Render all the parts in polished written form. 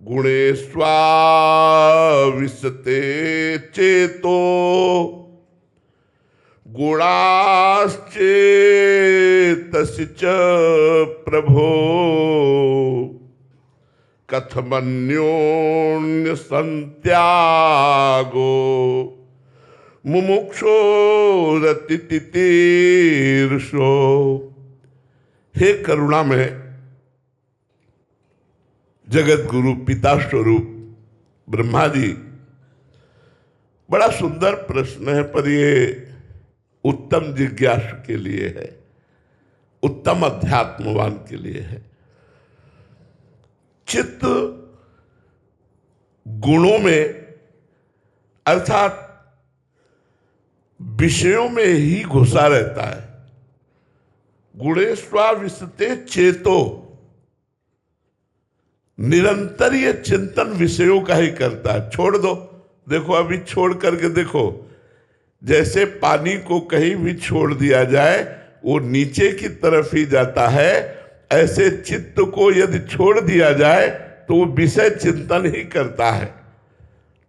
गुणेष्वाविशते चेतो गुणाश्चेतसि च प्रभो कथमन्योन्य संत्यागो मुमुक्षोरतितीर्षो। हे करुणा में जगत गुरु पिता स्वरूप ब्रह्मा जी, बड़ा सुंदर प्रश्न है, पर ये उत्तम जिज्ञासु के लिए है, उत्तम अध्यात्मवान के लिए है। चित्त गुणों में अर्थात विषयों में ही घुसा रहता है। गुणेष्वाविशते चेतो, निरंतर ये चिंतन विषयों का ही करता है। छोड़ दो, देखो अभी छोड़ करके देखो, जैसे पानी को कहीं भी छोड़ दिया जाए वो नीचे की तरफ ही जाता है, ऐसे चित्त को यदि छोड़ दिया जाए तो वो विषय चिंतन ही करता है।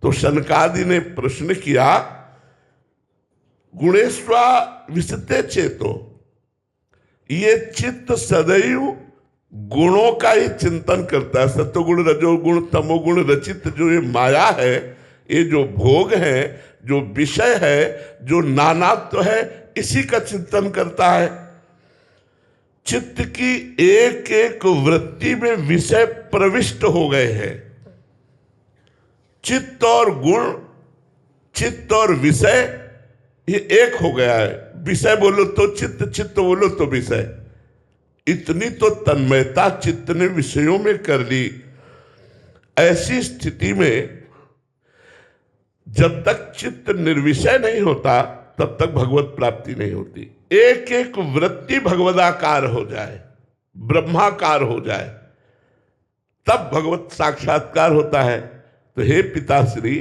तो शनकादि ने प्रश्न किया, गुणेष्वाविशते चेतो, ये चित्त सदैव गुणों का ही चिंतन करता है। सत्वगुण, रजोगुण, तमोगुण रचित जो ये माया है, ये जो भोग है, जो विषय है, जो नानात्व है, इसी का चिंतन करता है। चित्त की एक एक वृत्ति में विषय प्रविष्ट हो गए हैं। चित्त और गुण, चित्त और विषय ये एक हो गया है। विषय बोलो तो चित्त, चित्त बोलो तो विषय। इतनी तो तन्मयता चित्त ने विषयों में कर ली। ऐसी स्थिति में जब तक चित्त निर्विषय नहीं होता तब तक भगवत प्राप्ति नहीं होती। एक एक वृत्ति भगवदाकार हो जाए, ब्रह्माकार हो जाए, तब भगवत साक्षात्कार होता है। तो हे पिताश्री,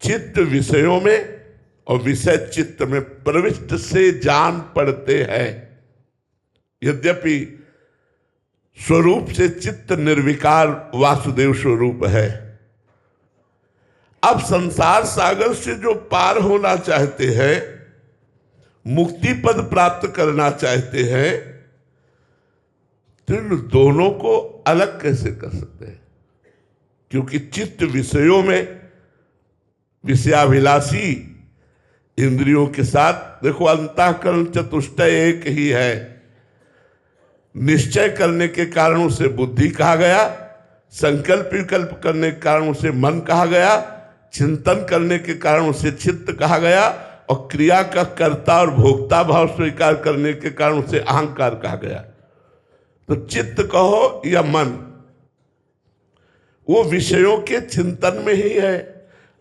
चित्त विषयों में और विषय चित्त में प्रविष्ट से जान पड़ते हैं। यद्यपि स्वरूप से चित्त निर्विकार वासुदेव स्वरूप है। अब संसार सागर से जो पार होना चाहते हैं, मुक्ति पद प्राप्त करना चाहते हैं, तो इन दोनों को अलग कैसे कर सकते हैं? क्योंकि चित्त विषयों में विषयाभिलाषी इंद्रियों के साथ, देखो अंतःकरण चतुष्टय एक ही है। निश्चय करने के कारण उसे बुद्धि कहा गया, संकल्प विकल्प करने के कारण उसे मन कहा गया, चिंतन करने के कारण उसे चित्त कहा गया, और क्रिया का कर्ता और भोक्ता भाव स्वीकार करने के कारण उसे अहंकार कहा गया। तो चित्त कहो या मन, वो विषयों के चिंतन में ही है।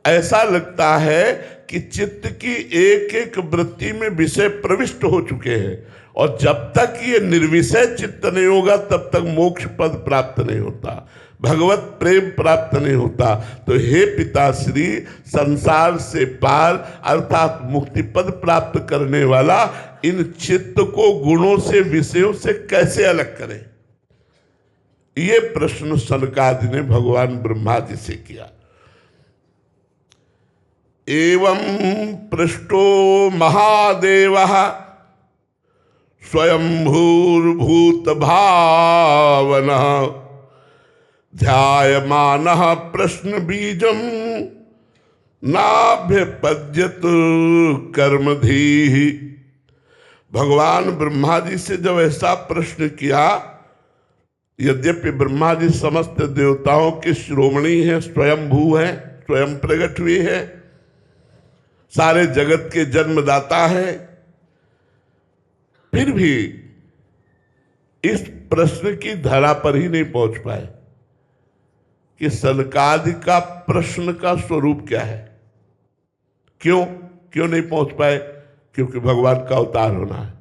ऐसा लगता है कि चित्त की एक एक वृत्ति में विषय प्रविष्ट हो चुके हैं, और जब तक ये निर्विषय चित्त नहीं होगा तब तक मोक्ष पद प्राप्त नहीं होता, भगवत प्रेम प्राप्त नहीं होता। तो हे पिताश्री, संसार से पार अर्थात मुक्ति पद प्राप्त करने वाला इन चित्त को गुणों से, विषयों से कैसे अलग करें? ये प्रश्न सनकादि ने भगवान ब्रह्मा जी से किया। एवं पृष्ठो महादेवः स्वयंभूर्भूत भावनः ध्यायमानः प्रश्न बीजम नाभ्यपद्यत कर्मधीः। भगवान ब्रह्मा जी से जब ऐसा प्रश्न किया, यद्यपि ब्रह्मा जी समस्त देवताओं के शिरोमणि हैं, स्वयंभू हैं, स्वयं प्रकट हुए हैं, सारे जगत के जन्मदाता है, फिर भी इस प्रश्न की धरा पर ही नहीं पहुंच पाए कि सनकादि का प्रश्न का स्वरूप क्या है। क्यों नहीं पहुंच पाए? क्योंकि भगवान का अवतार होना है।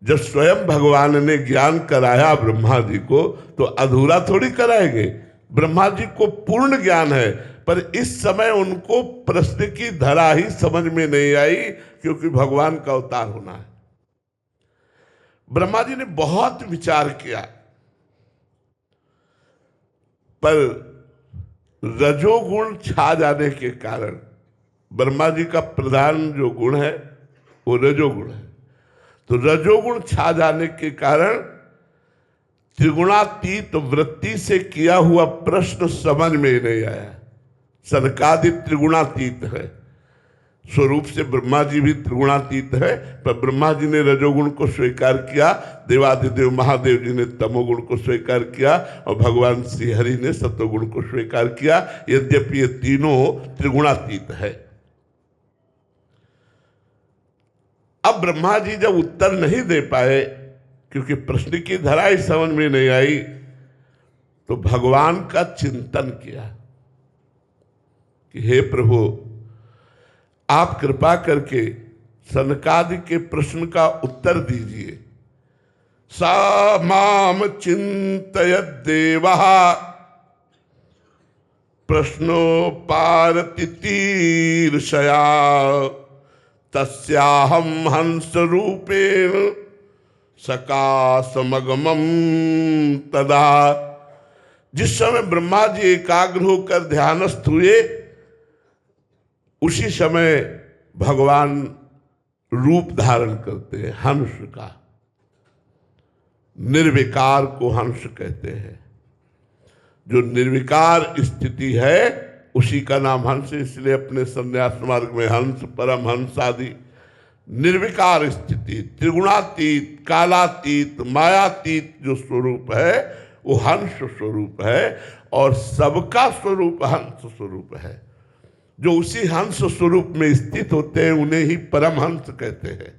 जब स्वयं भगवान ने ज्ञान कराया ब्रह्मा जी को, तो अधूरा थोड़ी कराएंगे। ब्रह्मा जी को पूर्ण ज्ञान है, पर इस समय उनको प्रश्न की धरा ही समझ में नहीं आई, क्योंकि भगवान का अवतार होना है। ब्रह्मा जी ने बहुत विचार किया, पर रजोगुण छा जाने के कारण, ब्रह्मा जी का प्रधान जो गुण है वो रजोगुण है, तो रजोगुण छा जाने के कारण त्रिगुणातीत वृत्ति से किया हुआ प्रश्न समझ में नहीं आया। सनकादि त्रिगुणातीत है, स्वरूप से ब्रह्मा जी भी त्रिगुणातीत है, पर ब्रह्मा जी ने रजोगुण को स्वीकार किया, देवाधिदेव महादेव जी ने तमोगुण को स्वीकार किया और भगवान श्री हरि ने सत्वगुण को स्वीकार किया। यद्यपि ये तीनों त्रिगुणातीत है। अब ब्रह्मा जी जब उत्तर नहीं दे पाए, क्योंकि प्रश्न की धरा ही समझ में नहीं आई, तो भगवान का चिंतन किया कि हे प्रभु, आप कृपा करके सनकादि के प्रश्न का उत्तर दीजिए। सा माम चिंतयत देवः प्रश्नोपारतितीर्षया तस्याहं हंस रूपेण सकाशमगमं तदा। जिस समय ब्रह्मा जी एकाग्र होकर ध्यानस्थ हुए, उसी समय भगवान रूप धारण करते हैं हंस का। निर्विकार को हंस कहते हैं। जो निर्विकार स्थिति है उसी का नाम हंस। इसलिए अपने संन्यास मार्ग में हंस, परमहंस आदि निर्विकार स्थिति, त्रिगुणातीत, कालातीत, मायातीत जो स्वरूप है वो हंस स्वरूप है, और सबका स्वरूप हंस स्वरूप है। जो उसी हंस स्वरूप में स्थित होते हैं उन्हें ही परमहंस कहते हैं।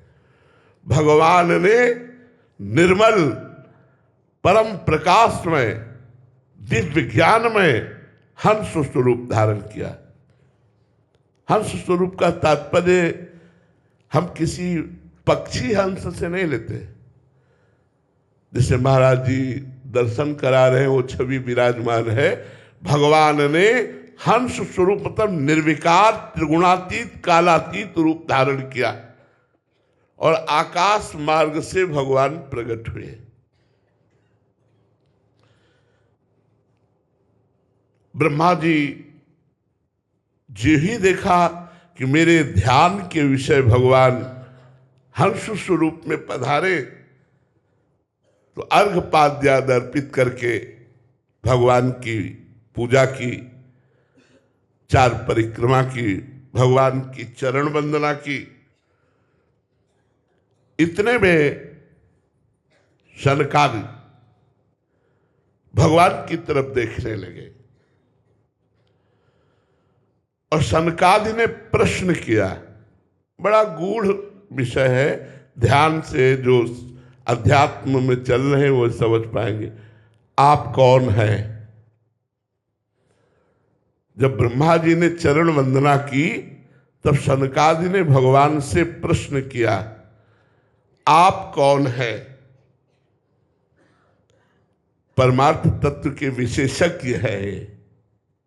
भगवान ने निर्मल परम प्रकाश में, दिव्य ज्ञान में हंस स्वरूप धारण किया। हंस स्वरूप का तात्पर्य हम किसी पक्षी हंस से नहीं लेते। जैसे महाराज जी दर्शन करा रहे हैं, वो छवि विराजमान है। भगवान ने हंस स्वरूप मतलब निर्विकार, त्रिगुणातीत, कालातीत रूप धारण किया और आकाश मार्ग से भगवान प्रकट हुए। ब्रह्मा जी जो ही देखा कि मेरे ध्यान के विषय भगवान हंस स्वरूप में पधारे, तो अर्घपाद्याद अर्पित करके भगवान की पूजा की, 4 परिक्रमा की, भगवान की चरण वंदना की। इतने में सनकादि भगवान की तरफ देखने लगे और सनकादि ने प्रश्न किया। बड़ा गूढ़ विषय है, ध्यान से जो अध्यात्म में चल रहे हैं वो समझ पाएंगे। आप कौन हैं? जब ब्रह्मा जी ने चरण वंदना की तब सनकादि ने भगवान से प्रश्न किया, आप कौन हैं? परमार्थ तत्व के विशेषज्ञ है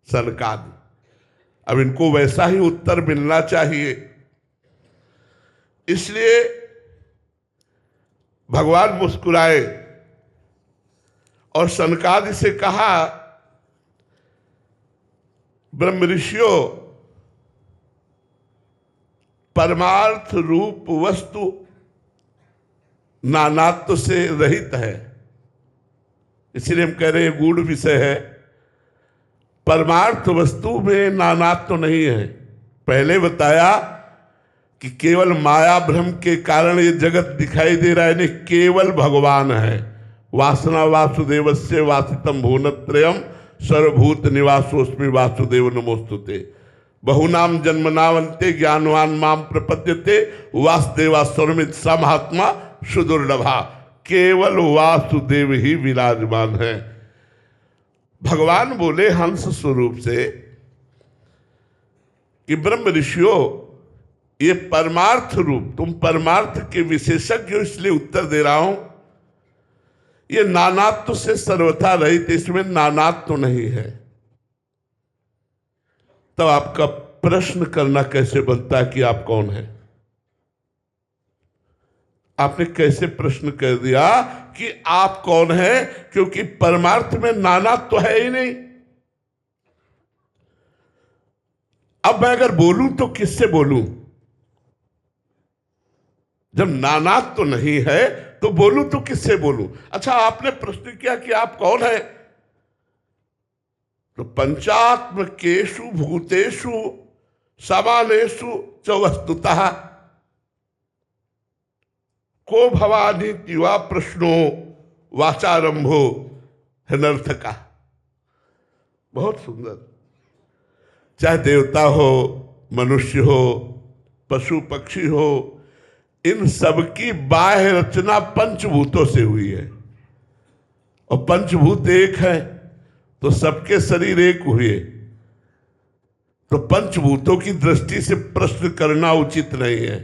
सनकादि। अब इनको वैसा ही उत्तर मिलना चाहिए, इसलिए भगवान मुस्कुराए और सनकादि से कहा, ब्रह्म ऋषियों, परमार्थ रूप वस्तु नानात्व से रहित है। इसलिए हम कह रहे हैं गूढ़ विषय है। परमार्थ वस्तु में नानात्व नहीं है। पहले बताया कि केवल माया भ्रम के कारण ये जगत दिखाई दे रहा है, नहीं, केवल भगवान है। वासना वासुदेवस्य वासितम भुवनत्रयम् सर्वभूत निवासोस्मि वासुदेव नमोस्तुते। बहुनाम जन्मनावन्ते ज्ञानवान माम प्रपद्यते वासुदेवा सर्वमित स महात्मा सुदुर्लभा। केवल वासुदेव ही विराजमान है। भगवान बोले हंस स्वरूप से कि ब्रह्म ऋषियों, ये परमार्थ रूप, तुम परमार्थ के विशेषज्ञ हो इसलिए उत्तर दे रहा हूं। ये नानात्व से सर्वथा रहित, इसमें नानात्व नहीं है। तब आपका प्रश्न करना कैसे बनता है कि आप कौन हैं? आपने कैसे प्रश्न कर दिया कि आप कौन हैं? क्योंकि परमार्थ में नानात्व है ही नहीं। अब मैं अगर बोलूं तो किससे बोलूं? जब नानात तो नहीं है तो बोलूं तो किससे बोलूं? अच्छा, आपने प्रश्न किया कि आप कौन है, तो पंचात्मकेषु भूतेषु समानेषु च वस्तुतः को भवानीति वा प्रश्नो वाचारंभो हनर्थका। बहुत सुंदर। चाहे देवता हो, मनुष्य हो, पशु पक्षी हो, इन सबकी बाह्य रचना पंचभूतों से हुई है, और पंचभूत एक है तो सबके शरीर एक हुए। तो पंचभूतों की दृष्टि से प्रश्न करना उचित नहीं है,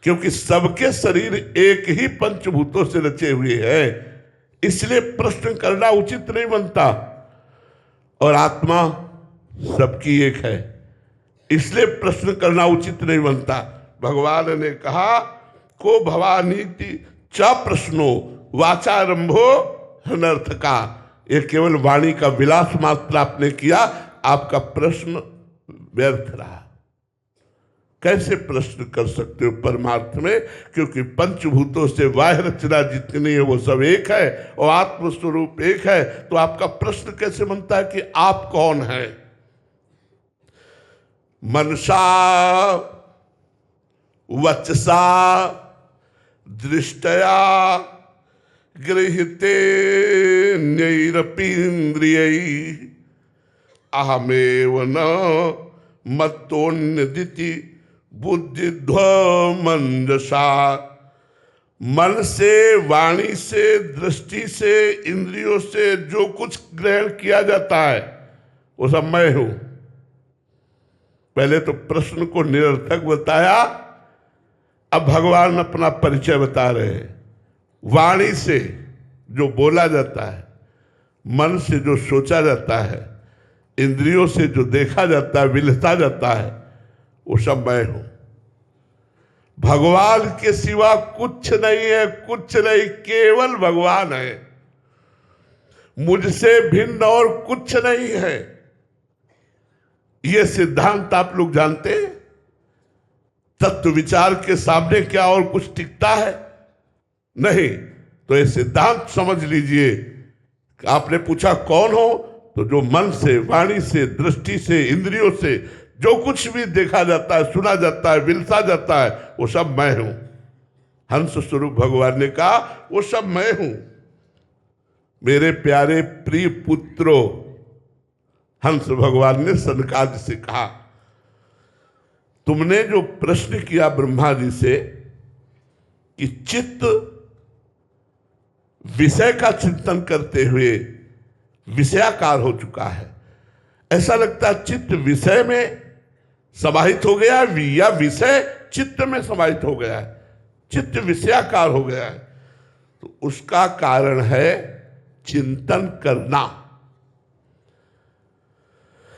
क्योंकि सबके शरीर एक ही पंचभूतों से रचे हुए हैं, इसलिए प्रश्न करना उचित नहीं बनता। और आत्मा सबकी एक है, इसलिए प्रश्न करना उचित नहीं बनता। भगवान ने कहा को भवानीति च प्रश्नो वाचारंभो अनर्थका। ये केवल वाणी का विलास मात्र आपने किया, आपका प्रश्न व्यर्थ रहा। कैसे प्रश्न कर सकते हो परमार्थ में? क्योंकि पंचभूतों से बाह्य रचना जितनी है वो सब एक है और आत्मस्वरूप एक है, तो आपका प्रश्न कैसे बनता है कि आप कौन है? मनसा वचसा दृष्टया गृहीते नैरपीन्द्रियै अहमेव न मत्तोन्यदिति बुद्धिध्वमंजसा। मन से, वाणी से, दृष्टि से, इंद्रियों से जो कुछ ग्रहण किया जाता है वो सब मैं हूं। पहले तो प्रश्न को निरर्थक बताया, अब भगवान अपना परिचय बता रहे हैं। वाणी से जो बोला जाता है, मन से जो सोचा जाता है, इंद्रियों से जो देखा जाता है, विलसा जाता है, वो सब मैं हूं। भगवान के सिवा कुछ नहीं है, कुछ नहीं, केवल भगवान है। मुझसे भिन्न और कुछ नहीं है। यह सिद्धांत आप लोग जानते हैं। तत्व विचार के सामने क्या और कुछ टिकता है? नहीं। तो ये सिद्धांत समझ लीजिए। आपने पूछा कौन हो, तो जो मन से, वाणी से, दृष्टि से, इंद्रियों से जो कुछ भी देखा जाता है, सुना जाता है, विलसा जाता है, वो सब मैं हूं। हंस स्वरूप भगवान ने कहा वो सब मैं हूं। मेरे प्यारे प्रिय पुत्रों, हंस भगवान ने सनकादि से कहा, तुमने जो प्रश्न किया ब्रह्मा जी से कि चित्त विषय का चिंतन करते हुए विषयाकार हो चुका है, ऐसा लगता है चित्त विषय में समाहित हो गया है या विषय चित्त में समाहित हो गया है, चित्त विषयाकार हो गया है। तो उसका कारण है चिंतन करना।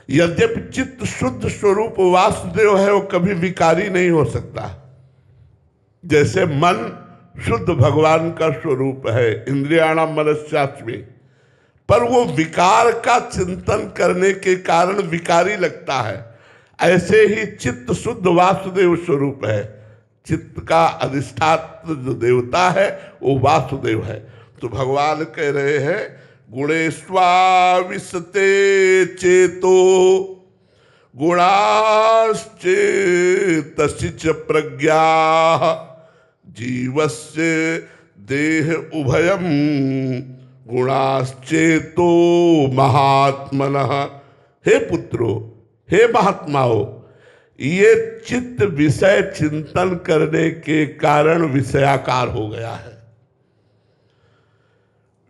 यद्यपि चित्त शुद्ध स्वरूप वासुदेव है, वो कभी विकारी नहीं हो सकता। जैसे मन शुद्ध भगवान का स्वरूप है, इंद्रियाणाम मनस्यास्मि, पर वो विकार का चिंतन करने के कारण विकारी लगता है। ऐसे ही चित्त शुद्ध वासुदेव स्वरूप है। चित्त का अधिष्ठात्र जो देवता है वो वासुदेव है। तो भगवान कह रहे हैं गुणेष्वाविशते चेतो गुणाश्चेतसि च प्रज्ञा जीवस्य देह उभयम गुणाश्चेतो महात्मनः। हे पुत्रो, हे महात्माओ, ये चित्त विषय चिंतन करने के कारण विषयाकार हो गया है।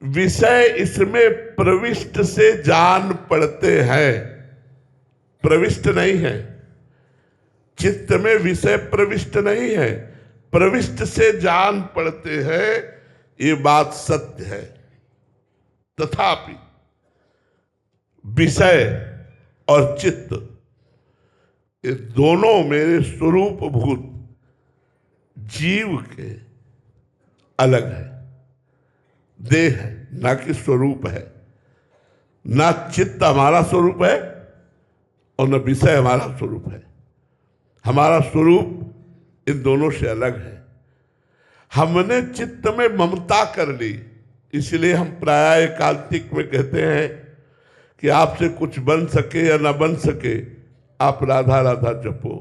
विषय इसमें प्रविष्ट से जान पड़ते हैं, प्रविष्ट नहीं है। चित्त में विषय प्रविष्ट नहीं है, प्रविष्ट से जान पड़ते हैं, ये बात सत्य है। तथापि विषय और चित्त ये दोनों मेरे स्वरूप भूत जीव के अलग है। देह है, ना कि स्वरूप है। ना चित्त हमारा स्वरूप है और न विषय हमारा स्वरूप है। हमारा स्वरूप इन दोनों से अलग है। हमने चित्त में ममता कर ली, इसलिए हम प्रायः एकांतिक में कहते हैं कि आपसे कुछ बन सके या न बन सके, आप राधा राधा जपो।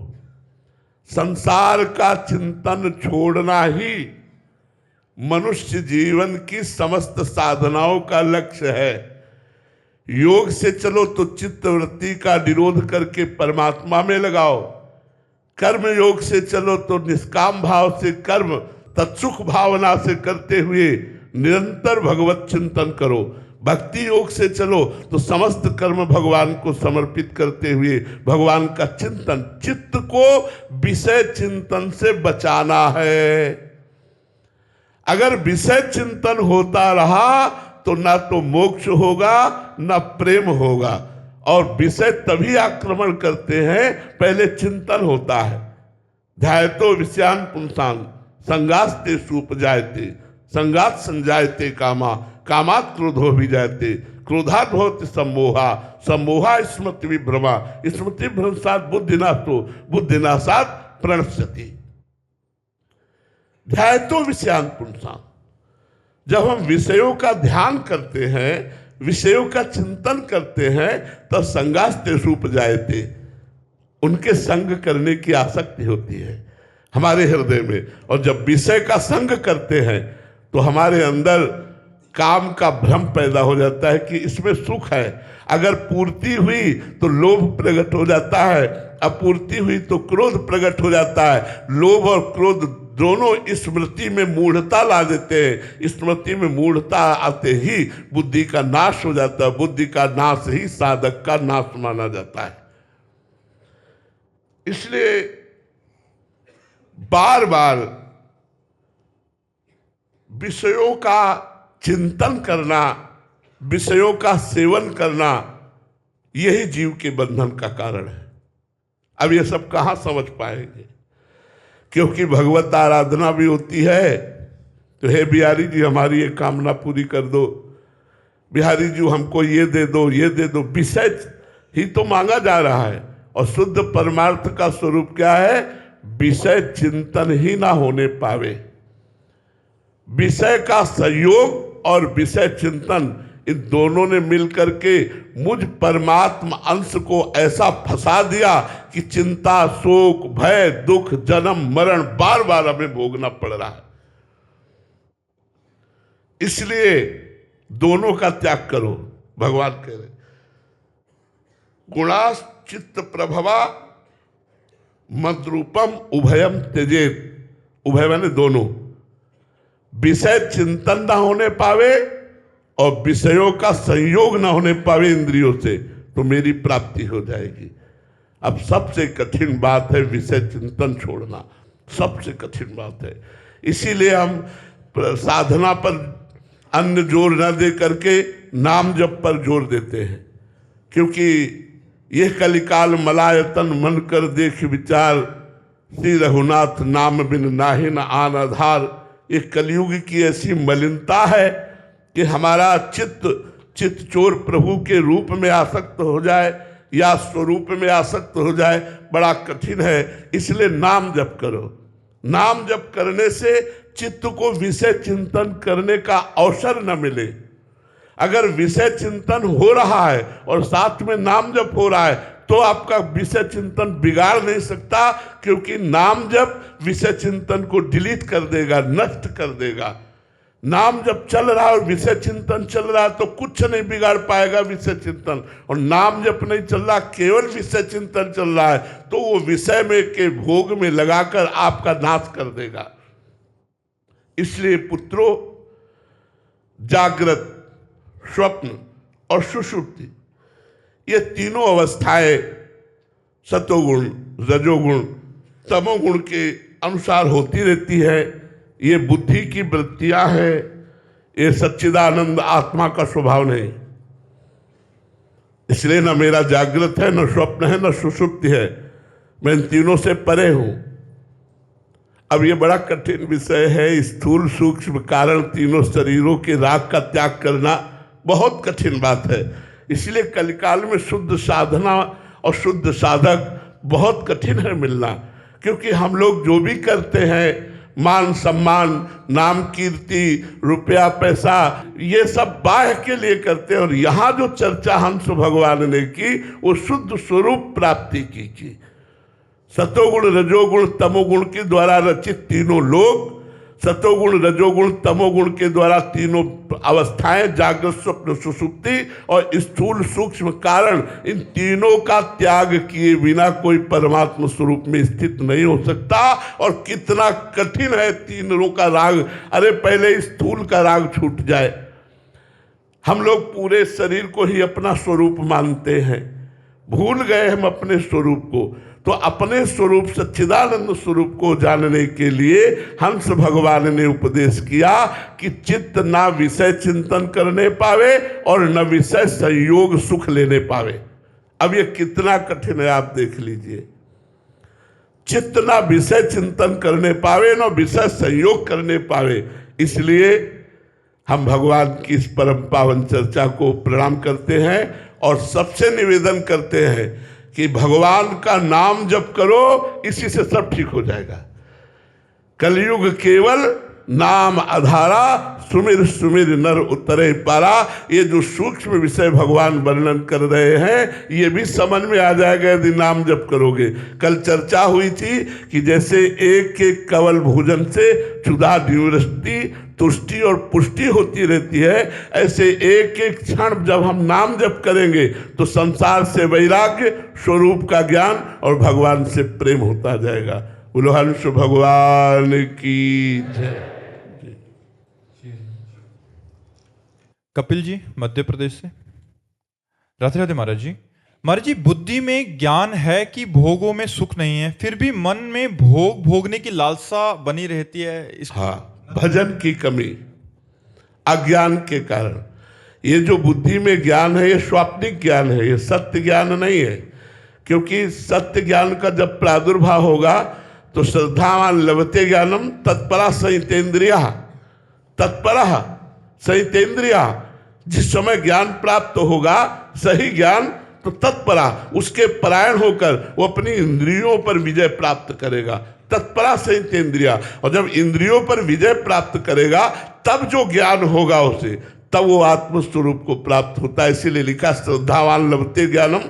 संसार का चिंतन छोड़ना ही मनुष्य जीवन की समस्त साधनाओं का लक्ष्य है। योग से चलो तो चित्त वृत्ति का निरोध करके परमात्मा में लगाओ, कर्म योग से चलो तो निष्काम भाव से कर्म तत्सुख भावना से करते हुए निरंतर भगवत चिंतन करो। भक्ति योग से चलो तो समस्त कर्म भगवान को समर्पित करते हुए भगवान का चिंतन, चित्त को विषय चिंतन से बचाना है। अगर विषय चिंतन होता रहा तो ना तो मोक्ष होगा ना प्रेम होगा। और विषय तभी आक्रमण करते हैं, पहले चिंतन होता है। ध्यायतो विषयान पुंसान् संगास्ते सुपजायते संगात संजायते कामा कामात् क्रोधो विजायते क्रोधात् भवति सम्मोहा सम्मोहा स्मृति विभ्रमा स्मृति भ्रंशात् बुद्धिनाशो बुद्धिनाशात् प्रणश्यति। ध्यायतो विषयान पुंसान्, जब हम विषयों का ध्यान करते हैं, विषयों का चिंतन करते हैं, तब संगास्ते सुपजायते, उनके संग करने की आसक्ति होती है हमारे हृदय में। और जब विषय का संग करते हैं तो हमारे अंदर काम का भ्रम पैदा हो जाता है कि इसमें सुख है। अगर पूर्ति हुई तो लोभ प्रकट हो जाता है, अपूर्ति हुई तो क्रोध प्रकट हो जाता है। लोभ और क्रोध दोनों स्मृति में मूढ़ता ला देते हैं। स्मृति में मूढ़ता आते ही बुद्धि का नाश हो जाता है। बुद्धि का नाश ही साधक का नाश माना जाता है। इसलिए बार बार विषयों का चिंतन करना, विषयों का सेवन करना, यही जीव के बंधन का कारण है। अब ये सब कहाँ समझ पाएंगे, क्योंकि भगवत आराधना भी होती है तो हे बिहारी जी हमारी ये कामना पूरी कर दो, बिहारी जी हमको ये दे दो, ये दे दो। विषय ही तो मांगा जा रहा है। और शुद्ध परमार्थ का स्वरूप क्या है? विषय चिंतन ही ना होने पावे। विषय का संयोग और विषय चिंतन, इन दोनों ने मिलकर के मुझ परमात्मा अंश को ऐसा फंसा दिया कि चिंता, शोक, भय, दुख, जन्म मरण बार बार हमें भोगना पड़ रहा है। इसलिए दोनों का त्याग करो। भगवान कह रहे गुणास चित्त प्रभवा मद्रूपम उभयम त्यजेत। उभय माने दोनों। विषय चिंतन ना होने पावे और विषयों का संयोग ना होने पावे इंद्रियों से, तो मेरी प्राप्ति हो जाएगी। अब सबसे कठिन बात है विषय चिंतन छोड़ना, सबसे कठिन बात है। इसीलिए हम साधना पर अन्य जोर न दे करके नाम जप पर जोर देते हैं, क्योंकि यह कलिकाल मलायतन मन कर देख विचार, श्री रघुनाथ नाम बिन नाहि न आन आधार। ये कलयुग की ऐसी मलिनता है कि हमारा चित्त चोर प्रभु के रूप में आसक्त हो जाए या स्वरूप में आसक्त हो जाए, बड़ा कठिन है। इसलिए नाम जप करो। नाम जप करने से चित्त को विषय चिंतन करने का अवसर न मिले। अगर विषय चिंतन हो रहा है और साथ में नाम जप हो रहा है तो आपका विषय चिंतन बिगाड़ नहीं सकता, क्योंकि नाम जप विषय चिंतन को डिलीट कर देगा, नष्ट कर देगा। नाम जब चल रहा है और विषय चिंतन चल रहा है तो कुछ नहीं बिगाड़ पाएगा विषय चिंतन। और नाम जब नहीं चल रहा, केवल विषय चिंतन चल रहा है, तो वो विषय में के भोग में लगाकर आपका नाश कर देगा। इसलिए पुत्रों, जागृत, स्वप्न और सुषुप्ति, ये तीनों अवस्थाएं सतोगुण, रजोगुण, तमोगुण के अनुसार होती रहती है। ये बुद्धि की वृत्तियां हैं, ये सच्चिदानंद आत्मा का स्वभाव नहीं। इसलिए न मेरा जागृत है, न स्वप्न है, न सुषुप्ति है। मैं इन तीनों से परे हूं। अब ये बड़ा कठिन विषय है। स्थूल सूक्ष्म कारण तीनों शरीरों के राग का त्याग करना बहुत कठिन बात है। इसलिए कलिकाल में शुद्ध साधना और शुद्ध साधक बहुत कठिन है मिलना। क्योंकि हम लोग जो भी करते हैं, मान सम्मान, नाम कीर्ति, रुपया पैसा, ये सब बाह्य के लिए करते हैं। और यहाँ जो चर्चा हंस भगवान ने की वो शुद्ध स्वरूप प्राप्ति की। सतोगुण रजोगुण तमोगुण के द्वारा रचित तीनों लोग, सतोगुण रजोगुण तमोगुण के द्वारा तीनों अवस्थाएं, जागृत स्वप्न सुषुप्ति और स्थूल सूक्ष्म कारण, इन तीनों का त्याग किए बिना कोई परमात्मा स्वरूप में स्थित नहीं हो सकता। और कितना कठिन है तीनों का राग। अरे पहले स्थूल का राग छूट जाए। हम लोग पूरे शरीर को ही अपना स्वरूप मानते हैं, भूल गए हम अपने स्वरूप को। तो अपने स्वरूप सच्चिदानंद स्वरूप को जानने के लिए हंस भगवान ने उपदेश किया कि चित्त ना विषय चिंतन करने पावे और न विषय संयोग सुख लेने पावे। अब ये कितना कठिन है आप देख लीजिए। चित्त ना विषय चिंतन करने पावे न विषय संयोग करने पावे। इसलिए हम भगवान की इस परम पावन चर्चा को प्रणाम करते हैं और सबसे निवेदन करते हैं कि भगवान का नाम जप करो, इसी से सब ठीक हो जाएगा। कलयुग केवल नाम आधारा, सुमिर सुमिर नर उतरे पारा। ये जो सूक्ष्म विषय भगवान वर्णन कर रहे हैं ये भी समझ में आ जाएगा यदि नाम जप करोगे। कल चर्चा हुई थी कि जैसे एक एक कवल भोजन से क्षुधा निवृत्ति, तुष्टि और पुष्टि होती रहती है, ऐसे एक एक क्षण जब हम नाम जप करेंगे तो संसार से वैराग्य, स्वरूप का ज्ञान और भगवान से प्रेम होता जाएगा। बोलो हंस भगवान की जय। कपिल जी मध्य प्रदेश से। राधे राधे महाराज जी। महाराज जी, बुद्धि में ज्ञान है कि भोगों में सुख नहीं है, फिर भी मन में भोगने की लालसा बनी रहती है। हाँ, भजन की कमी, अज्ञान के कारण। ये जो बुद्धि में ज्ञान है ये स्वाप्निक ज्ञान है, ये सत्य ज्ञान नहीं है। क्योंकि सत्य ज्ञान का जब प्रादुर्भाव होगा तो श्रद्धावान लभते ज्ञानम तत्परा संहितेन्द्रिया, तत्परा संहितेन्द्रिया। जिस समय ज्ञान प्राप्त होगा सही ज्ञान, तो तत्परा उसके परायण होकर वो अपनी इंद्रियों पर विजय प्राप्त करेगा। तत्परा संहितेन्द्रिया। और जब इंद्रियों पर विजय प्राप्त करेगा तब जो ज्ञान होगा उसे, तब वो आत्मस्वरूप को प्राप्त होता है। इसीलिए लिखा श्रद्धावान लभते ज्ञानम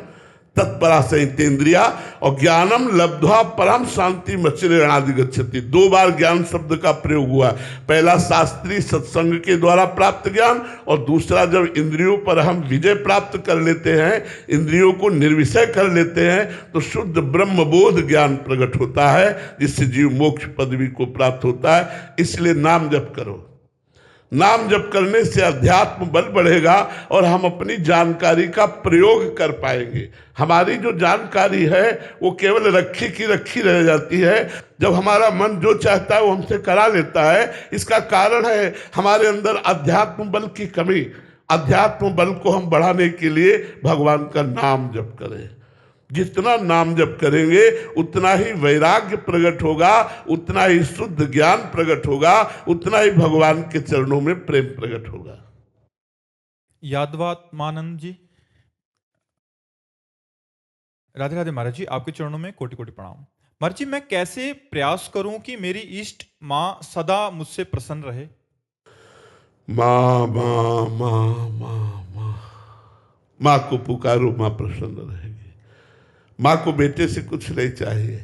तत्परा संहितेन्द्रिया। और ज्ञानम लब्ध्वा परम शांति मचिरेणादि गच्छति। 2 बार ज्ञान शब्द का प्रयोग हुआ। पहला शास्त्रीय सत्संग के द्वारा प्राप्त ज्ञान, और दूसरा जब इंद्रियों पर हम विजय प्राप्त कर लेते हैं, इंद्रियों को निर्विषय कर लेते हैं, तो शुद्ध ब्रह्मबोध ज्ञान प्रकट होता है, जिससे जीव मोक्ष पदवी को प्राप्त होता है। इसलिए नाम जप करो। नाम जप करने से अध्यात्म बल बढ़ेगा और हम अपनी जानकारी का प्रयोग कर पाएंगे। हमारी जो जानकारी है वो केवल रखी की रखी रह जाती है। जब हमारा मन जो चाहता है वो हमसे करा लेता है। इसका कारण है हमारे अंदर अध्यात्म बल की कमी। अध्यात्म बल को हम बढ़ाने के लिए भगवान का नाम जप करें। जितना नाम जप करेंगे उतना ही वैराग्य प्रकट होगा, उतना ही शुद्ध ज्ञान प्रकट होगा, उतना ही भगवान के चरणों में प्रेम प्रकट होगा। यादवात्मानंद जी। राधे राधे महाराज जी, आपके चरणों में कोटि कोटि प्रणाम। महाराज जी, मैं कैसे प्रयास करूं कि मेरी इष्ट माँ सदा मुझसे प्रसन्न रहे? माँ माँ माँ माँ माँ माँ को पुकारो, माँ प्रसन्न रहेगी। माँ को बेटे से कुछ नहीं चाहिए।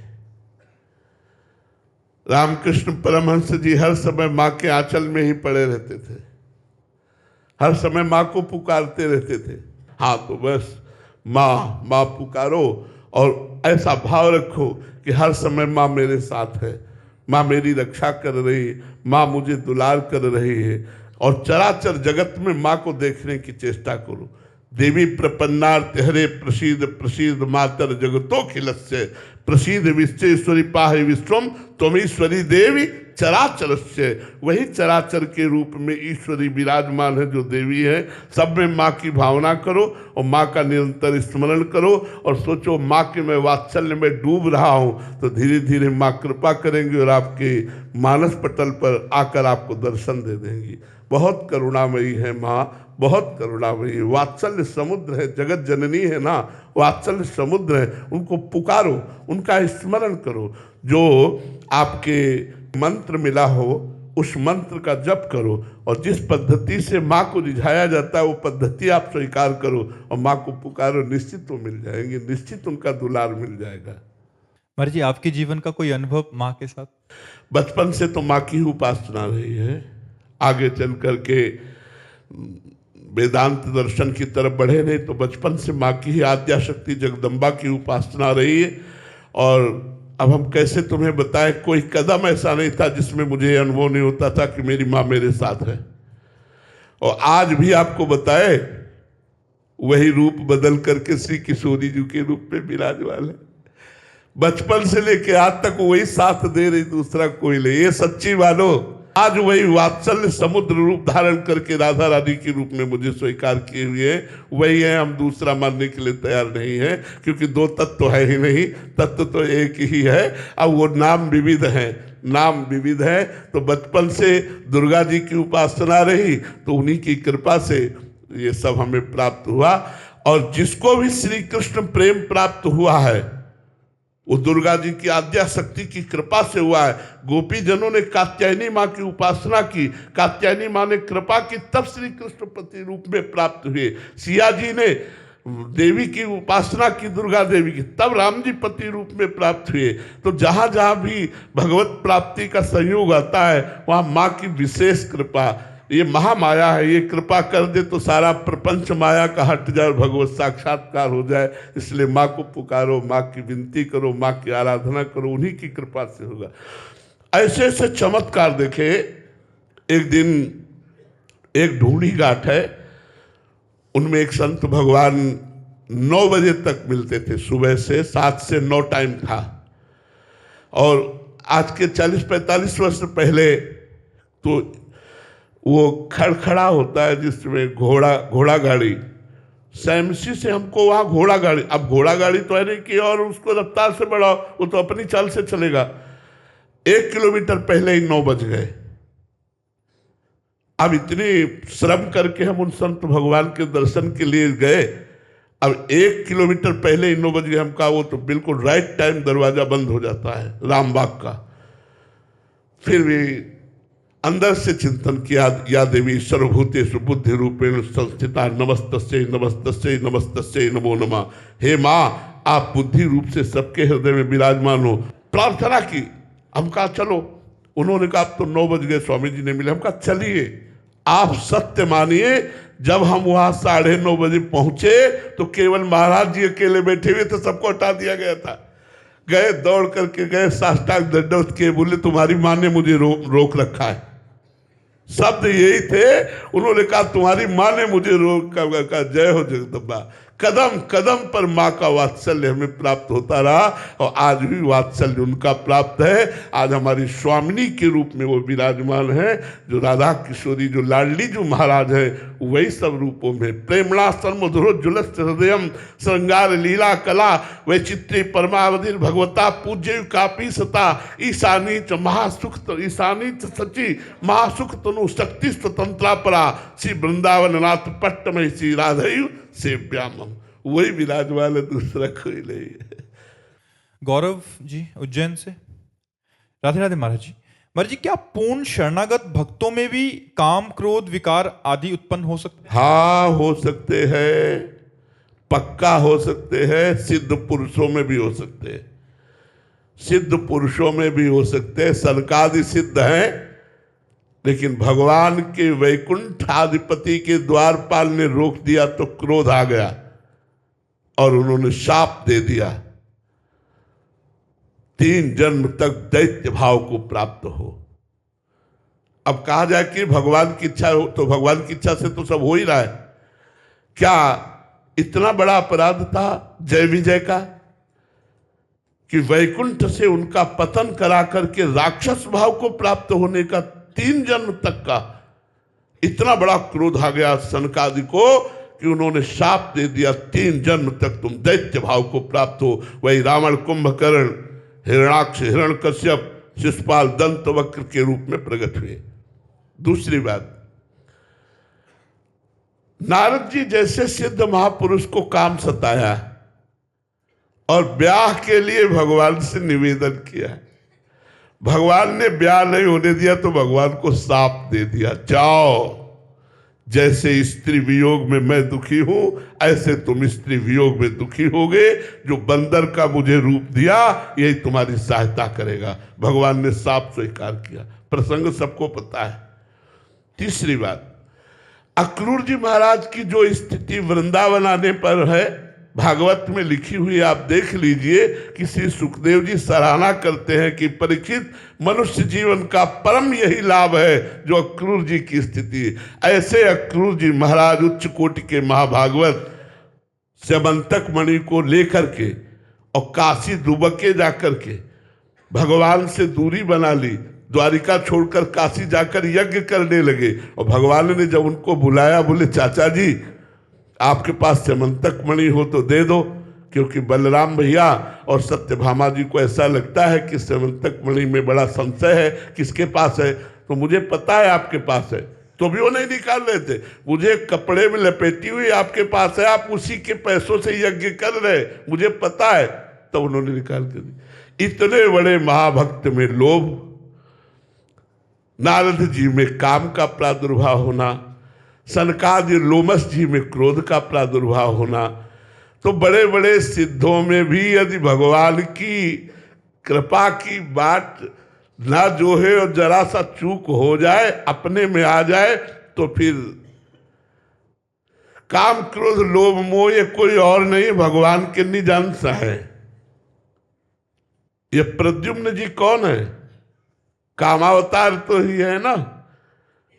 रामकृष्ण परमहंस जी हर समय माँ के आंचल में ही पड़े रहते थे, हर समय माँ को पुकारते रहते थे। हाँ, तो बस माँ माँ पुकारो और ऐसा भाव रखो कि हर समय माँ मेरे साथ है, माँ मेरी रक्षा कर रही है, माँ मुझे दुलार कर रही है। और चराचर जगत में माँ को देखने की चेष्टा करो। देवी प्रपन्नार्थ हरे प्रसीद प्रसीद मातर जगतो खिलस्य प्रसीद विश्वेश्वरी पाहि विश्वम त्वमीश्वरी देवी चराचरस्य, वही चराचर के रूप में ईश्वरी विराजमान है जो देवी है। सब में माँ की भावना करो और माँ का निरंतर स्मरण करो और सोचो माँ के मैं वात्सल्य में डूब रहा हूँ, तो धीरे धीरे माँ कृपा करेंगी और आपके मानस पटल पर आकर आपको दर्शन दे देंगी। बहुत करुणामयी है माँ, बहुत करुणामयी है। वात्सल्य समुद्र है, जगत जननी है ना, वात्सल्य समुद्र है। उनको पुकारो, उनका स्मरण करो। जो आपके मंत्र मिला हो उस मंत्र का जप करो और जिस पद्धति से माँ को रिझाया जाता है वो पद्धति आप स्वीकार करो और माँ को पुकारो, निश्चित वो मिल जाएंगे, निश्चित उनका दुलार मिल जाएगा। महाराज जी, आपके जीवन का कोई अनुभव माँ के साथ? बचपन से तो माँ की ही उपासना रही है। आगे चल करके वेदांत दर्शन की तरफ बढ़े नहीं तो बचपन से माँ की ही आद्या शक्ति जगदम्बा की उपासना रही है। और अब हम कैसे तुम्हें बताएं, कोई कदम ऐसा नहीं था जिसमें मुझे अनुभव नहीं होता था कि मेरी माँ मेरे साथ है। और आज भी आपको बताए वही रूप बदल करके श्री किशोरी जी के रूप में विराजमान है। बचपन से लेके आज तक वही साथ दे रही, दूसरा कोई नहीं। ये सच्ची मानो, आज वही वात्सल्य समुद्र रूप धारण करके राधा रानी के रूप में मुझे स्वीकार किए हुए हैं, वही है। हम दूसरा मानने के लिए तैयार नहीं है, क्योंकि दो तत्व तो है ही नहीं, तत्व तो एक ही है। अब वो नाम विविध है, नाम विविध है। तो बचपन से दुर्गा जी की उपासना रही तो उन्हीं की कृपा से ये सब हमें प्राप्त हुआ। और जिसको भी श्री कृष्ण प्रेम प्राप्त हुआ है वो दुर्गा जी की आद्या शक्ति की कृपा से हुआ है। गोपी जनों ने कात्यायनी माँ की उपासना की, कात्यायनी माँ ने कृपा की, तब श्री कृष्ण पति रूप में प्राप्त हुए। सिया जी ने देवी की उपासना की, दुर्गा देवी की, तब राम जी पति रूप में प्राप्त हुए। तो जहाँ जहाँ भी भगवत प्राप्ति का संयोग आता है वहाँ माँ की विशेष कृपा, ये महामाया है, ये कृपा कर दे तो सारा प्रपंच माया का हट जाए और भगवत साक्षात्कार हो जाए। इसलिए माँ को पुकारो, माँ की विनती करो, माँ की आराधना करो, उन्हीं की कृपा से होगा। ऐसे ऐसे चमत्कार देखे। एक दिन एक ढूंढी घाट है, उनमें एक संत भगवान 9 बजे तक मिलते थे, सुबह से 7 से 9 टाइम था। और आज के 40-45 वर्ष पहले तो वो खड़खड़ा होता है जिसमें घोड़ा गाड़ी, सैमसी से हमको वहाँ घोड़ा गाड़ी, अब घोड़ा गाड़ी तो है नहीं कि और उसको रफ्तार से बढ़ाओ, वो तो अपनी चाल से चलेगा। 1 किलोमीटर पहले ही 9 बज गए। अब इतनी श्रम करके हम उन संत भगवान के दर्शन के लिए गए, अब 1 किलोमीटर पहले ही 9 बज गए। हम कहा वो तो बिल्कुल राइट टाइम दरवाजा बंद हो जाता है रामबाग का। फिर भी अंदर से चिंतन किया, या देवी सर्वभूतेषु बुद्धि रूपेण संस्थिता नमस्तस्यै नमस्तस्यै नमस्तस्यै नमो नमः। हे माँ, आप बुद्धि रूप से सबके हृदय में विराजमान हो। प्रार्थना की, हम कहा चलो। उन्होंने कहा अब तो 9 बज गए, स्वामी जी ने मिले। हम कहा चलिए। आप सत्य मानिए, जब हम वहां 9:30 बजे पहुंचे तो केवल महाराज जी अकेले बैठे हुए थे, सबको हटा दिया गया था। गए, दौड़ करके गए, साष्टांग दंडवत किए, बोले तुम्हारी माँ ने मुझे रोक रखा है। शब्द यही थे। उन्होंने कहा तुम्हारी माँ ने मुझे रोक का, जय हो जगदम्बा। कदम कदम पर माँ का वात्सल्य हमें प्राप्त होता रहा और आज भी वात्सल्य उनका प्राप्त है। आज हमारी स्वामिनी के रूप में वो विराजमान है, जो राधा किशोरी, जो लाडली जो महाराज है, वही सब रूपों में प्रेमणा सर्वमधुरोज्ज्वलस्य हृदयम श्रृंगार लीला कला वैचित्री परमावधि भगवता पूज्य कापी सता ईशानी च महासुख, ईशानी च सची महासुख तनु शक्ति स्वतंत्रा परा श्री वृंदावन नाथ पट्टमय श्री राधयु सेव्याम। वही विराजमान है, दूसरा कोई नहीं है। गौरव जी उज्जैन से। राधे राधे महाराज जी। महाराज जी, क्या पूर्ण शरणागत भक्तों में भी काम क्रोध विकार आदि उत्पन्न हो सकते हैं? हाँ, हो सकते हैं, पक्का हो सकते हैं। सिद्ध पुरुषों में भी हो सकते हैं, सिद्ध पुरुषों में भी हो सकते हैं। सनकादि सिद्ध हैं, लेकिन भगवान के वैकुंठ आधिपति के द्वारपाल ने रोक दिया तो क्रोध आ गया और उन्होंने शाप दे दिया, 3 जन्म तक दैत्य भाव को प्राप्त हो। अब कहा जाए कि भगवान की इच्छा हो, तो भगवान की इच्छा से तो सब हो ही रहा है। क्या इतना बड़ा अपराध था जय विजय का कि वैकुंठ से उनका पतन करा करके राक्षस भाव को प्राप्त होने का 3 जन्म तक का इतना बड़ा क्रोध आ गया सनकादि को कि उन्होंने शाप दे दिया, 3 जन्म तक तुम दैत्य भाव को प्राप्त हो। वही रावण, कुंभकर्ण, हिरणाक्ष, हिरण्यकश्यप, शिशुपाल, दंतवक्र के रूप में प्रकट हुए। दूसरी बात, नारद जी जैसे सिद्ध महापुरुष को काम सताया और ब्याह के लिए भगवान से निवेदन किया, भगवान ने ब्याह नहीं होने दिया तो भगवान को शाप दे दिया, जाओ जैसे स्त्री वियोग में मैं दुखी हूं ऐसे तुम स्त्री वियोग में दुखी होगे, जो बंदर का मुझे रूप दिया यही तुम्हारी सहायता करेगा। भगवान ने शाप स्वीकार किया, प्रसंग सबको पता है। तीसरी बात, अक्रूर जी महाराज की जो स्थिति वृंदावन आने पर है भागवत में लिखी हुई आप देख लीजिए कि श्री सुखदेव जी सराहना करते हैं कि परीक्षित, मनुष्य जीवन का परम यही लाभ है जो अक्रूर जी की स्थिति। ऐसे अक्रूर जी महाराज उच्च कोटि के महाभागवत स्यमंतक मणि को लेकर के और काशी दुबके जाकर के भगवान से दूरी बना ली, द्वारिका छोड़कर काशी जाकर यज्ञ करने लगे। और भगवान ने जब उनको बुलाया, बोले चाचा जी आपके पास स्यमंतक मणि हो तो दे दो, क्योंकि बलराम भैया और सत्यभामा जी को ऐसा लगता है कि स्यमंतक मणि में बड़ा संशय है, किसके पास है। तो मुझे पता है आपके पास है, तो भी वो नहीं निकाल रहे थे। मुझे कपड़े में लपेटी हुई आपके पास है, आप उसी के पैसों से यज्ञ कर रहे, मुझे पता है। तो उन्होंने निकाल के दी। इतने बड़े महाभक्त में लोभ, नारद जी में काम का प्रादुर्भाव होना, सनकादि लोमस जी में क्रोध का प्रादुर्भाव होना, तो बड़े बड़े सिद्धों में भी यदि भगवान की कृपा की बात ना जोहे और जरा सा चूक हो जाए, अपने में आ जाए, तो फिर काम क्रोध लोभ मोह ये कोई और नहीं भगवान के निजांश है। ये प्रद्युम्न जी कौन है? कामावतार तो ही है ना,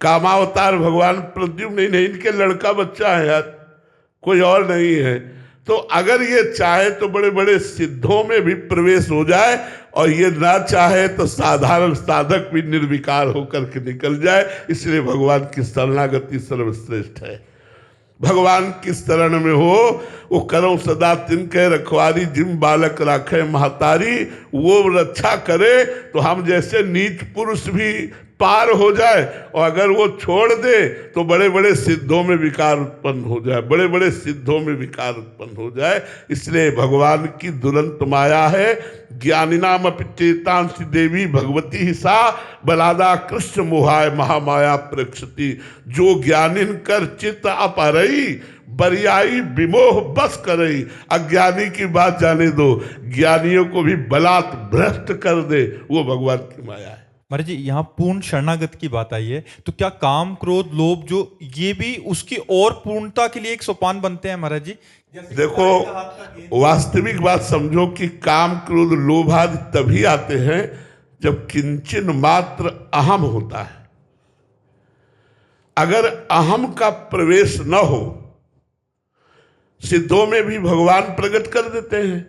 कामावतार भगवान प्रद्युम्न नहीं, इनके लड़का बच्चा है यार, कोई और नहीं है। तो अगर ये चाहे तो बड़े बड़े सिद्धों में भी प्रवेश हो जाए, और ये ना चाहे तो साधारण साधक भी निर्विकार होकर के निकल जाए। इसलिए भगवान की शरणागति सर्वश्रेष्ठ है। भगवान की शरण में हो, वो करो सदा तिनके रखवारी, जिम बालक राखे महतारी, वो रक्षा करे तो हम जैसे नीच पुरुष भी पार हो जाए, और अगर वो छोड़ दे तो बड़े बड़े सिद्धों में विकार उत्पन्न हो जाए, बड़े बड़े सिद्धों में विकार उत्पन्न हो जाए। इसलिए भगवान की दुरंत माया है। ज्ञानिनाम चेतांसी देवी भगवती ही सा, बलादा कृष्ण मोहाय महामाया प्रक्षति। जो ज्ञानिन कर चित्त अपहरई, बरियाई विमोह बस करई। अज्ञानी की बात जाने दो, ज्ञानियों को भी बलात् भ्रष्ट कर दे, वो भगवान की माया है। महाराज जी यहाँ पूर्ण शरणागत की बात आई है, तो क्या काम क्रोध लोभ जो ये भी उसकी और पूर्णता के लिए एक सोपान बनते हैं महाराज जी? देखो वास्तविक बात समझो कि काम क्रोध लोभ आदि तभी आते हैं जब किंचन मात्र अहम होता है। अगर अहम का प्रवेश न हो, सिद्धों में भी भगवान प्रकट कर देते हैं,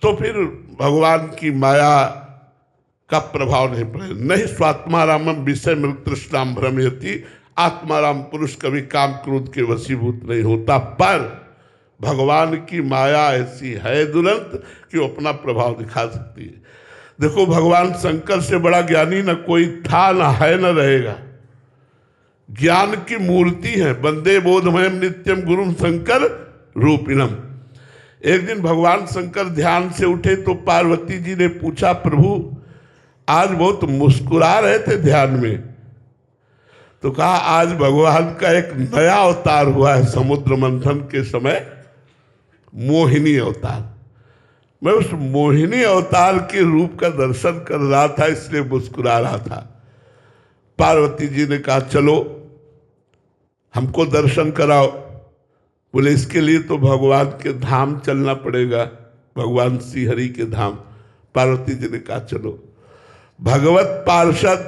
तो फिर भगवान की माया का प्रभाव नहीं पड़े। नहीं स्वात्मारामम विषय मृतृष्णाम भ्रमयति। आत्माराम पुरुष कभी काम क्रोध के वशीभूत नहीं होता, पर भगवान की माया ऐसी है दुरंत कि वो अपना प्रभाव दिखा सकती है। देखो भगवान शंकर से बड़ा ज्ञानी न कोई था, न है, न रहेगा। ज्ञान की मूर्ति है। वंदे बोधमयम नित्यम गुरुम शंकर रूपिणम। एक दिन भगवान शंकर ध्यान से उठे तो पार्वती जी ने पूछा, प्रभु आज बहुत मुस्कुरा रहे थे ध्यान में। तो कहा आज भगवान का एक नया अवतार हुआ है समुद्र मंथन के समय, मोहिनी अवतार। मैं उस मोहिनी अवतार के रूप का दर्शन कर रहा था, इसलिए मुस्कुरा रहा था। पार्वती जी ने कहा चलो हमको दर्शन कराओ। बोले इसके लिए तो भगवान के धाम चलना पड़ेगा, भगवान श्री हरि के धाम। पार्वती जी ने कहा चलो। भगवत पार्षद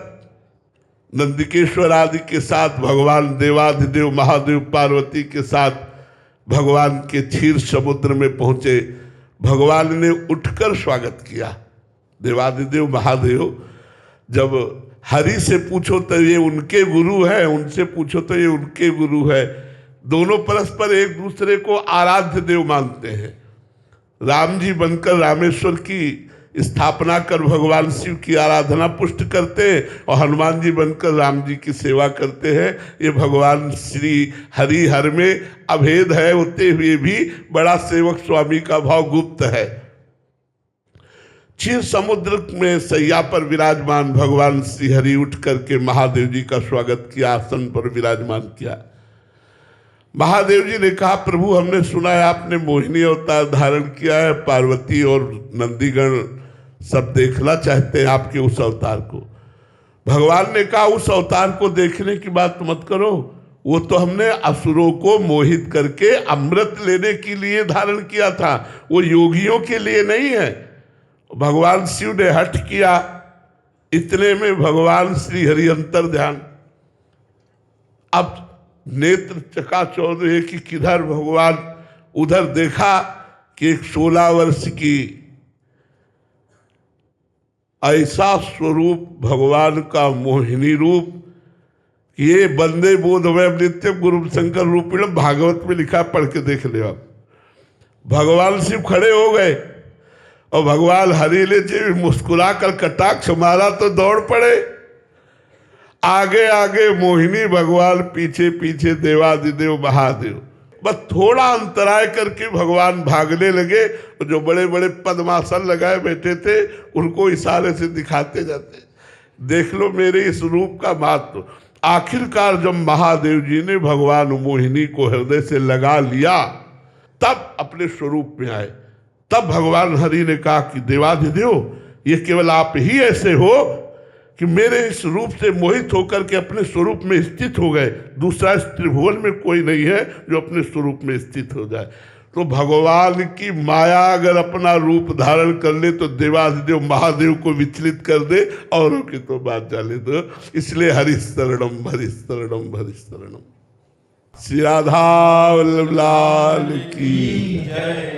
नंदिकेश्वर आदि के साथ भगवान देवाधिदेव महादेव पार्वती के साथ भगवान के क्षीर समुद्र में पहुंचे। भगवान ने उठकर स्वागत किया। देवादिदेव महादेव जब हरि से पूछो तो ये उनके गुरु है, उनसे पूछो तो ये उनके गुरु है, दोनों परस्पर एक दूसरे को आराध्य देव मानते हैं। राम जी बनकर रामेश्वर की स्थापना कर भगवान शिव की आराधना पुष्ट करते हैं और हनुमान जी बनकर राम जी की सेवा करते हैं। ये भगवान श्री हरि हर में अभेद है, होते हुए भी बड़ा सेवक स्वामी का भाव गुप्त है। क्षीर समुद्र में सैया पर विराजमान भगवान श्री हरि उठ करके महादेव जी का स्वागत किया, आसन पर विराजमान किया। महादेव जी ने कहा, प्रभु हमने सुना है आपने मोहिनी अवतार धारण किया है, पार्वती और नंदीगण सब देखना चाहते हैं आपके उस अवतार को। भगवान ने कहा, उस अवतार को देखने की बात मत करो, वो तो हमने असुरों को मोहित करके अमृत लेने के लिए धारण किया था, वो योगियों के लिए नहीं है। भगवान शिव ने हठ किया, इतने में भगवान श्री हरि अंतर ध्यान, अब नेत्र चकाचौंध है कि किधर भगवान, उधर देखा कि एक 16 वर्ष की ऐसा स्वरूप भगवान का मोहिनी रूप, ये बंदे बोधमय नित्यम गुरु शंकर रूपिणम, भागवत में लिखा, पढ़ के देख ले आप। भगवान शिव खड़े हो गए और भगवान हरिले जी मुस्कुरा कर कटाक्ष मारा तो दौड़ पड़े। आगे आगे मोहिनी भगवान, पीछे पीछे देवादिदेव महादेव। बस थोड़ा अंतराय करके भगवान भागने लगे, जो बड़े बड़े पद्मासन लगाए बैठे थे उनको इशारे से दिखाते जाते, देख लो मेरे इस रूप का महत्व। आखिरकार जब महादेव जी ने भगवान मोहिनी को हृदय से लगा लिया, तब अपने स्वरूप में आए। तब भगवान हरि ने कहा कि देवादिदेव, ये केवल आप ही ऐसे हो कि मेरे इस रूप से मोहित होकर के अपने स्वरूप में स्थित हो गए। दूसरा इस त्रिभुवन में कोई नहीं है जो अपने स्वरूप में स्थित हो जाए। तो भगवान की माया अगर अपना रूप धारण कर ले तो देवादिदेव महादेव को विचलित कर दे, औरों की तो बात जाने दो। इसलिए हरिशरणम हरिशरणम हरिशरणम। श्री राधा वल्लभ लाल की जय।